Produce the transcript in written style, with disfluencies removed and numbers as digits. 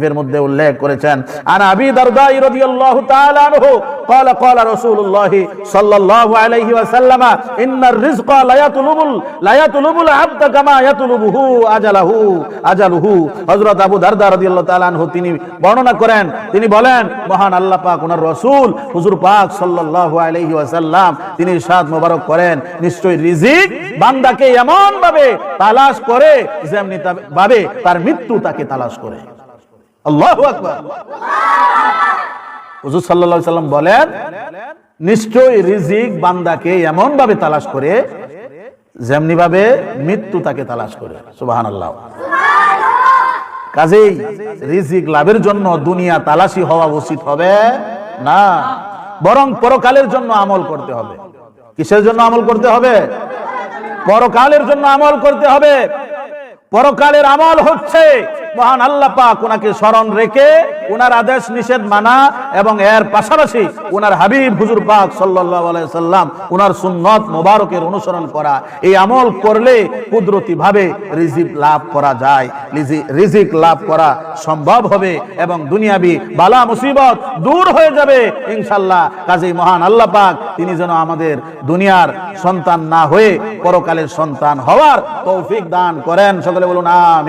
এর মধ্যে উল্লেখ করেছেন আন আবি দারদা রাদিয়াল্লাহু তাআলা আনহু قال قال رسول الله صلى الله عليه وسلم ان الرزق لا يطلب العبد كما يطلبه اجله হযরত আবু দারদা রাদিয়াল্লাহু তাআলা আনহু তিনি বর্ণনা করেন, তিনি বলেন মহান আল্লাহ পাক ওনার রাসূল হুজুর পাক সাল্লাল্লাহু আলাইহি ওয়াসাল্লাম তিনি ইরশাদ মোবারক করেন, নিশ্চয়ই রিজিক বান্দাকে এমন ভাবে তালাশ করে যেমনি ভাবে তার মৃত্যু তাকে তালাশ করে। আল্লাহু আকবার। হুজুর সাল্লাল্লাহু আলাইহি ওয়াসাল্লাম বলেন নিশ্চয়ই রিজিক বান্দাকে এমন ভাবে তালাশ করে যেমনি ভাবে মৃত্যু তাকে তালাশ করে। সুবহানাল্লাহ। কাজেই রিজিক লাভের জন্য দুনিয়া তালাশি হওয়া উচিত হবে না, বরং পরকালের জন্য আমল করতে হবে। কিসের জন্য আমল করতে হবে? পরকালের জন্য আমল করতে হবে। পরকালের আমল হচ্ছে মহান আল্লাহ পাক ওনাকে স্মরণ রেখে ওনার আদেশ নিষেধ মানা এবং এর পাশাপাশি ওনার হাবিব হুজুর পাক সাল্লাল্লাহু আলাইহি সাল্লাম ওনার সুন্নত মোবারকের অনুসরণ করা। এই আমল করলে কুদরতি ভাবে রিজিক লাভ করা যায়, রিজিক লাভ করা সম্ভব হবে এবং দুনিয়াবি বালা মুসিবত দূর হয়ে যাবে ইনশাআল্লাহ। কাজেই মহান আল্লাহ পাক তিনি যেন আমাদের দুনিয়ার সন্তান না হয়ে পরকালের সন্তান হওয়ার তৌফিক দান করেন। সকলে বলুন আমিন।